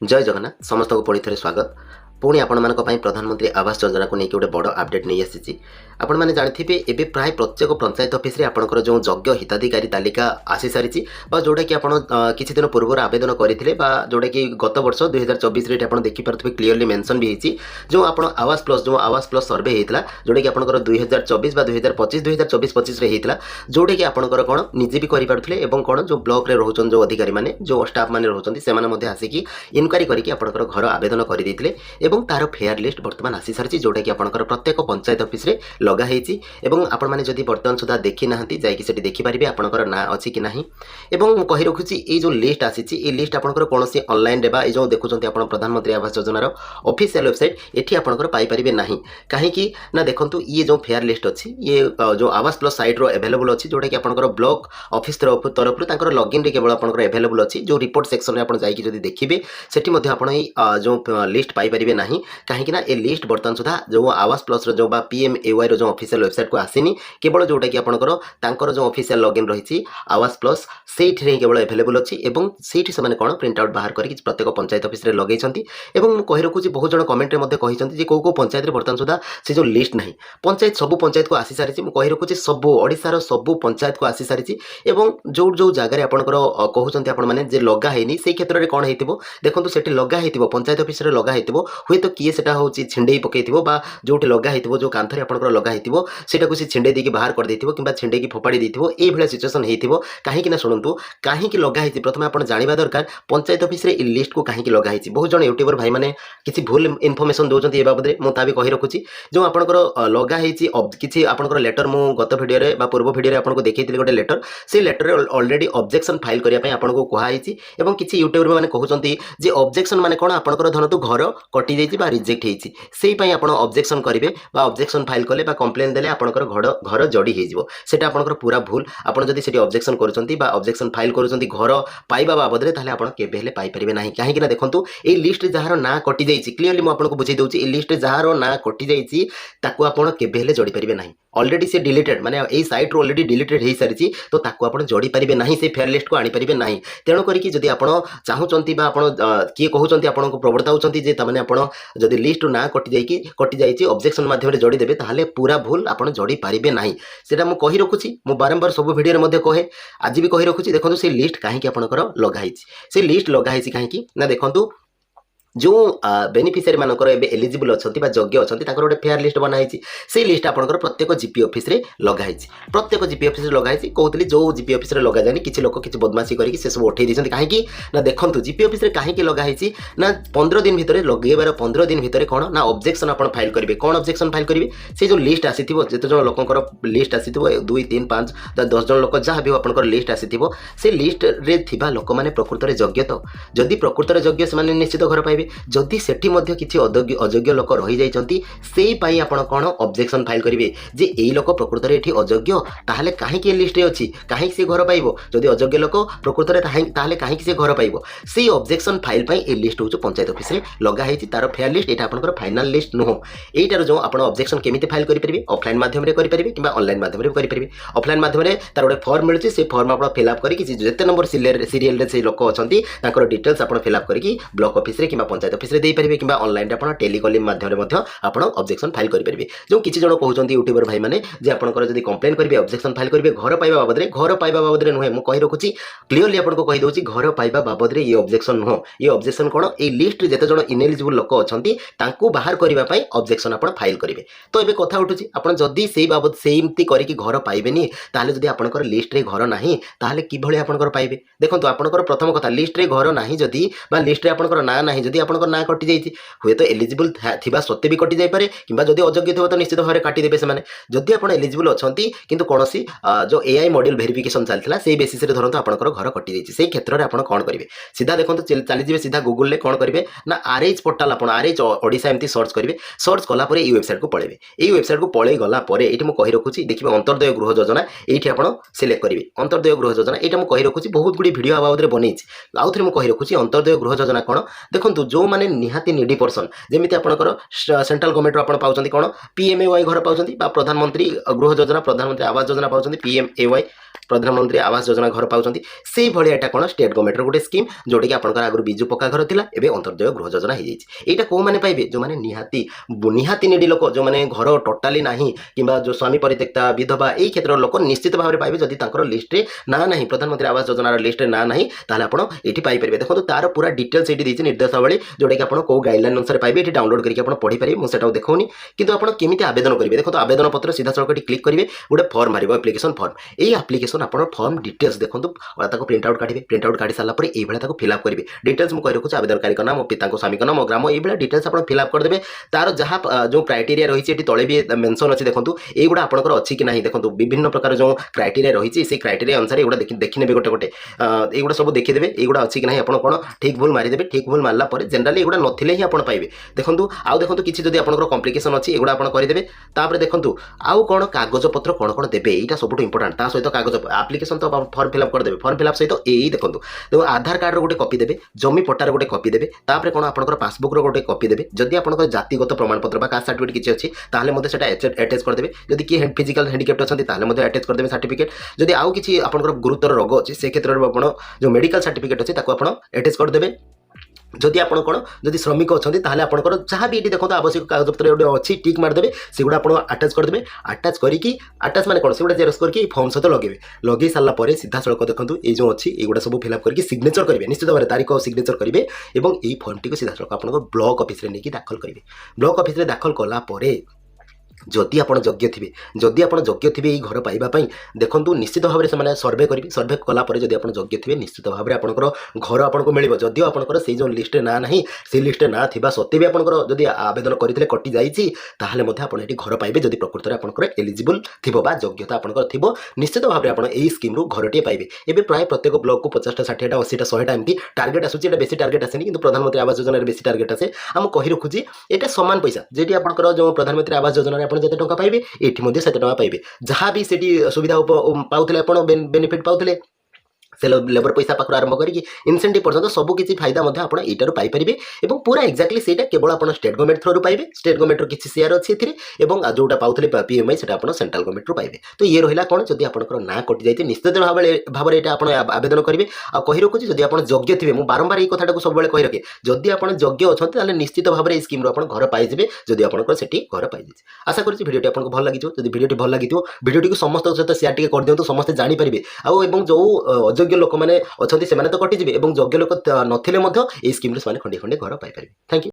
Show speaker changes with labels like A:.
A: जय जगन्नाथ समस्त को पुणी थे स्वागत पुणी आपण प्रधानमंत्री आवास योजना को लेकिन गोटे बड़ अपडेट नहीं आसी आपण मैंने जानते एवं प्राय प्रत्येक पंचायत ऑफिस रे आपनकर जो योग्य हिताधिकारी तालिका आसी सारी जोटा कि आप किसी दिन पूर्व आवेदन करते जोटा कि गत वर्ष 2024 आप देखिपे क्लीयरली मेंशन भी होती जो आप आवास प्लस सर्वे होता जोटा कि आपंकर 2024 2025 2024-25 होता जोटा कि आपंकर कौन निजे भी करें कौन जो ब्लॉक रे रोचन जो अधिकारी मैंने जो स्टाफ मैंने रोचन से आसिकी इनक्वारी करके आपंकर घर आवेदन करते तार फेयर लिस्ट बर्तमान आसी सारी जोटा कि आपंकर प्रत्येक पंचायत ऑफिस रे लगाई आपण मैंने जदि बर्तमान सुधा देखी ना जाकि देखिपारे आपंकर ना अच्छी कि ना कही रखुची ये जो लिस्ट आसी लिस्ट आपंकर कौन ऑनलाइन रे जो देखुं आप प्रधानमंत्री आवास योजनार ऑफिशियल वेबसाइट ये आपंकर पाइपर ना कहीं ना देखो ये जो फेयर लिस्ट अच्छी ये जो आवास प्लस साइट रो अवेलेबल अच्छी जोटा कि आपंकर ब्लॉक ऑफिस तरफ लॉगिन केवल आपंकर अवेलेबल अच्छी जो रिपोर्ट सेक्शन में आप देखिए सेठी जो लिस्ट पाइपर ना कहीं ये लिस्ट बर्तमान सुधा जो आवास प्लस जो PMAY जो ऑफिशियल वेबसाइट को आसीनी केवल जोटा कि आपंकर जो ऑफिशियल लॉगिन रही आवास प्लस से केवल अवेलेबल अच्छी से कौन प्रिंट आउट बाहर करके प्रत्येक पंचायत ऑफिस लगे कही रखुची बहुत जन कमेंट में कहते कौ पंचायत बर्तमान सुधा से जो लिस्ट ना पंचायत सबू पंचायत को आसी सारी कही रखुची सबू ओडिशार सबू पंचायत को आसी सारी जो जो जगह आपंकर कहते आपने जे लगाई से क्षेत्र में कौन हो देखो से लगाई पंचायत ऑफिस लगाई हुए तो किए से हूँ छिंडे पकई जो लगाई जो कांथरे आपंकर लगाई सेटा से छिंडे देकी बाहर कर देथिबो किंबा छिंडे की फोपाड़ी देथिबो ए भले सिचुएशन हेथिबो काहेकि ना सुनंतु काहेकि लगाई प्रथम आपण जानिबा दरकार पंचायत ऑफिस रे इ लिस्ट को काहेकि लगाई बहुत जन यूट्यूबर भाई माने किसी भूल इनफॉरमेशन दोचंती ए बाबद मु ता भी कहि रखुची जो आपनकर लगा हेची किसी आपनकर लेटर मु गत वीडियो रे बा पूर्व वीडियो रे आपनको देखैतिले गोटे लेटर से लेटर रे ऑलरेडी ऑब्जेक्शन फाइल करिया पय आपनको कोहा हेची एवं किसी यूट्यूबर माने कहउचंती जे ऑब्जेक्शन माने कोन आपनकर धरतु घर कटि जाईची बा रिजेक्ट हेची सेही पय आपण ऑब्जेक्शन करिवे बा ऑब्जेक्शन फाइल कले बा कंप्लेन देले आपनकर घर जड़ी हो सेटा आपनकर पूरा भूल आपन जदि सेठी ऑब्जेक्शन करूचंती बा ऑब्जेक्शन फाइल करूचंती घर पाइबा बाबद रे ताले आपन केबे हेले पाइ परिबे नाही काहे कि ना देखंतु ए लिस्ट जहार ना कटि जाईची क्लियरली मु आपनको बुझाई दउची ए लिस्ट जहार ना कटि जाईची ताकू आपन केबे हेले जड़ी परिबे नाही ऑलरेडी से डिलीटेड माने ए साइट रो ऑलरेडी डिलीटेड हे सारिची तो ताकू आपन जोड़ी परिबे नाही से फेयर लिस्ट को आनी परिबे नाही तेणु करी कि जदि आपन चाहुचंती बा आपन किए कहउचंती आपन को प्रवर्ताउचंती जे तमाने आपन जदि लिस्ट ना कटि जाईची ऑब्जेक्शन माध्यम रे जोड़ी देबे ताहाले पूरा भूल आपन जोड़ी पारिबे नाही सेटा मु कहि रखुची मु बारंबार सब वीडियो रे मध्ये कहे आज भी कहि रखुची देखंतु से लिस्ट काहे कि आपनकर लगाइची से लिस्ट लगाइची काहे कि ना देखंतु जो बेनिफिशियरी मानकर एबे एलिजिबल अछंती बा योग्य अछंती ताकर गोटे फेयर लिस्ट बनाइछि से लिस्ट आपनकर प्रत्येक जीपी ऑफिस रे लगाइछि प्रत्येक जीपी ऑफिस रे लगाइछि कहतली जो जीपी ऑफिस रे लगा जानी किछि लोक किछि बदमाशी करिकि से सब उठै दिसंती काहे कि ना देखंतु जीपी ऑफिस रे काहे कि लगाइछि ना 15 दिन भितरे लगेबार 15 दिन भितरे कोन ना ऑब्जेक्शन आपण फाइल करिवे कोन ऑब्जेक्शन फाइल करिवे से जो लिस्ट आसीथिबो जते जण लोकंकर लिस्ट आसीथिबो 2 3 5 10 जण लोक जहा भी आपनकर लिस्ट आसीथिबो से लिस्ट रे थिबा लोक माने प्रकृत रे योग्य तो जदि प्रकृत रे योग्य से माने निश्चित घर पाइबे जदि सेठी मध्य किछि अयोग्य लोक रही जाइछंती सेही पई आपण कोन ऑब्जेक्शन फाइल करिवे जे एई लोक प्रकृत रे एठी अयोग्य ताहाले काहे कि लिस्ट रे अछि काहे से घर पाइबो जदि अयोग्य लोक प्रकृत रे ताहाले काहे कि से घर पाइबो सेही ऑब्जेक्शन फाइल पई ए लिस्ट होछु पंचायत ऑफिस रे लगा हेछि तार फेयर लिस्ट एटा आपनकर फाइनल लिस्ट नो एटार जो आपण ऑब्जेक्शन केमिति फाइल करि परिबे ऑफलाइन माध्यम रे करि परिबे किबा ऑनलाइन माध्यम रे करि परिबे ऑफलाइन माध्यम रे तार गोटे फॉर्म मिलुछि से फॉर्म आपण फिल अप करि कि जते नंबर सीरियल रे से लोक अछंती ताकर डिटेल्स आपण फिल अप करि ब्लॉक ऑफिस रे किबा पंचायत ऑफिस रे दे परिबे किबा ऑनलाइन रे आपण टेलीकॉलिंग माध्यम रे मध्य आपण ऑब्जेक्शन फाइल करि परिबे जो किछि जण कहउचंती यूट्यूबर भाई माने जे आपनकर जदि कंप्लेन करिवे ऑब्जेक्शन फाइल करिवे घर पाइबा बाबद रे नुहे मु कहि रखुची क्लियरली आपण को कहि दउची घर पाइबा बाबद रे ये ऑब्जेक्शन नो ये ऑब्जेक्शन कोन ए लिस्ट रे जते जण इनएलिजिबल लोक अछंती तांकू बाहर करिवा पई ऑब्जेक्शन आपण फाइल करिवे तो एबे कथा उठुची आपण जदि सेही बाबद सेमती करि कि घर पाइबेनी ताले जदि आपनकर लिस्ट रे घर नाही ताले कि भले आपनकर पाइबे देखंतु आपनकर प्रथम कथा लिस्ट रे घर नाही जदि बा लिस्ट रे आपनकर ना नाही जदि आपनकर ना कटि जाईತಿ हुए तो एलिजिबल थिबा सत्ते भी कटि जाई पारे किबा जदि अयोग्य थिबो तो निश्चित भारे काटि देबे से माने जदि आपण एलिजिबल अछंती किंतु कोनोसी जो एआई मॉड्यूल वेरिफिकेशन चलथिला सेही बेसिस रे धरंतु आपनकर घर कटि जाईची सेही क्षेत्र रे आपण कोन करिवे सीधा देखंतु चली जिवे सीधा गूगल ले कोन करिवे ना आरएच पोर्टल आपण आरएच ओडिसा एमती सर्च करिवे सर्च कला परे ई वेबसाइट को पळेबे ई वेबसाइट को पळे गला परे एठी मु कहि रखुची देखिबे अंतर्दय गृह योजना एठी आपण सिलेक्ट करिवे अंतर्दय गृह योजना एटा मु कहि रखुची बहुत गुडी वीडियो बाबद रे बनेछि आउथरे मु कहि रखुची अंतर्दय गृह योजना कोन देखंतु जो माने निहाती निडी पर्सन जेमिति आपनकर सेंट्रल गवर्नमेंट आपण पाउचंती कोन PMAY घर पाउचंती बा प्रधानमंत्री गृह योजना प्रधानमंत्री आवास योजना पाउचंती PMAY प्रधानमंत्री आवास योजना घर पाउछंती सेही भली एटा कोन स्टेट गवर्नमेंट रो गोटे स्कीम जोटी कि आपनकर आगु बिजु पक्का घर थिला एबे अंतर्जय गृह योजना हे जाइछि एटा को माने पाइबे जो माने निहाती निडी लोक जो माने घर टोटाली नाही किबा जो स्वामी परित्यक्ता विधवा एई क्षेत्र लोक निश्चित भाबरे पाइबे जदि तांकर लिस्ट रे ना नाही प्रधानमंत्री आवास योजना रो लिस्ट रे ना नाही ताले आपण एठी पाइ परिबे देखो तार पूरा डिटेल्स एठी दैछि निर्देशावली जोटा कि आपण को गाइडलाइन अनुसार पाइबे एठी डाउनलोड करके आपण पढी परिबे मु सेटा देखौनी किंतु आपण केमिति आवेदन करिवे देखो आवेदन पत्र सीधा सड़क क्लिक करिवे गोटे फॉर्म मारिबो एप्लिकेशन फॉर्म एई एप्लिकेशन आपण फॉर्म डिटेल्स देखंतु ताको प्रिंट आउट काढिबे प्रिंट आउट काढी साला पर एई भला ताको फिल अप करिवे डिटेल्स मु कहि रखुछ आवेदनकारी का नाम पिता को स्वामी का नाम ग्राम एई भला डिटेल्स आपण फिल अप कर देबे तार जहां जो क्राइटेरिया रहिछि एठी तळे भी मेंशन अछि देखंतु एई गुडा आपनकर अछि कि नाही देखंतु विभिन्न प्रकार जो क्राइटेरिया रहिछि से क्राइटेरिया अनुसार एगुडा देखि नेबे गोटे गोटे एगुडा सब देखि देबे एगुडा अछि कि नाही आपण कोन ठीक भूल मारि देबे ठीक भूल मारला पर जनरली एगुडा नथिले ही आपण पाइबे देखंतु आउ देखंतु किछि जदि आपनकर कॉम्प्लिकेशन अछि एगुडा आपण करि देबे तापर देखंतु आउ कोन कागज पत्र कोन कोन देबे एटा सबटु इंपोर्टेंट ता सहित कागज एप्लिकेशन तो फॉर्म फिल अप कर देबे फॉर्म फिल अप सहित एई देखंतु देखो आधार कार्ड रो गोटे कॉपी देबे जमी पट्टार गोटे कॉपी देबे तापर कोन आपनकर पासबुक रो गोटे कॉपी देबे जदि आपनकर जातिगत प्रमाण पत्र बा कास्ट सर्टिफिकेट किछि अछि ताहले मध्ये सेटा अटैच कर देबे जदि कि फिजिकल हैंडिकैप्ट अछंती ताहले मध्ये अटैच कर देबे सर्टिफिकेट जदि आउ किछि आपनकर गुरुतर रोग अछि से क्षेत्र रे आपण जो मेडिकल सर्टिफिकेट अछि ताको आपण अटैच कर देबे जदि आपण कोन जदि श्रमिक अछंती ताहले आपनकर जहां भी एटी देखो आवश्यक कागज पत्र एडे अछि टिक मार देबे सेगुडा आपण अटैच कर देबे अटैच करिकि अटैच माने कोन सेगुडा जेरक्स करके फॉर्म सहित लगेबे लगे सारला परे सीधा सड़क देखंतु ए जो अछि एगुडा सब फिल अप करके सिग्नेचर करिवे निश्चित भाबरे तारीख और सिग्नेचर करिवे एवं एई फॉर्म टिको सीधा सड़क आपण ब्लॉक ऑफिस रे नेकी दाखल करिवे ब्लॉक ऑफिस रे दाखल कला परे जदि आपण योग्य थिबे जदि आपण योग्य थिबे ई घर पाइबा पई देखंतु निश्चित भाबरे से माने सर्वे करिवे सर्वे कला परे जदि आपण योग्य थिबे निश्चित भाबरे आपनकर घर आपनको मिलिबो जदि आपनकर सेई जो लिस्ट ना नाही से लिस्ट ना थिबा सत्ते भी आपनकर जदि आवेदन करिथिले कटि जाईछि ताहाले मध्ये आपण एठी घर पाइबे जदि प्रकृत रे आपनकर एलिजिबल थिबो बा योग्यता आपनकर थिबो निश्चित भाबरे आपण एई स्कीम रु घरटे पाइबे एबे प्राय प्रत्येक ब्लॉक को 50 टा 60 टा 80 टा 100 टा एमती टार्गेट आसुछि एटा बेसी टार्गेट आसेनी किंतु प्रधानमंत्री आवास योजना रे बेसी टार्गेट आसे हम कहि रखुछि एटा समान पैसा जेटी आपनकर जो प्रधानमंत्री आवास योजना रे आपण जते टंका पाइबे एठी मध्ये 7 टका पाइबे जहां भी सेठी सुविधा पाउथिले आपण बेनिफिट पाउथिले से लेबर पैसा पाखर आरंभ करी इनसेंटिव पर्यंत सब किसी फायदा मध्ये आपण एटारु पाई परिबे एवं पूरा एक्जाक्टली सेटा केवल आपण स्टेट गवर्नमेंट थ्रू पाइबे स्टेट गवर्नमेंट रो किछि शेयर अछि एथिरे एवं जोटा पाउथिले पीएमआई सेटा आपण सेंट्रल गवर्नमेंट रो पाइबे तो ये रहिला कोन जदि आपनकर ना कटि जाइते निश्चित भाबरे एटा आपण आवेदन करिवे आ कहि रखुछि जदि आपण योग्य थिबे मु बारंबार ए कथाटा को सब बेले कहि रखे जदि आपण योग्य अछंते ताले निश्चित भाबरे ए स्कीम रो आपण घर पाइ जिवे जदि आपनकर सेठी घर पाइ जिवे आशा करछि भिडियोटी आपनको भल लागितो जदि भिडियोटी भल लागितो भिडियोटी को समस्त सहित शेयर टिके कर दियंतु समस्त जानि परिबे आ एवं जो अयोग्य लोक माने अछंती सेमाने तो कटि जिवे एवं योग्य लोक नथिले मध्ये ए स्कीम रे सेमाने खंडे खंडे घर पाइ परिबे थैंक यू।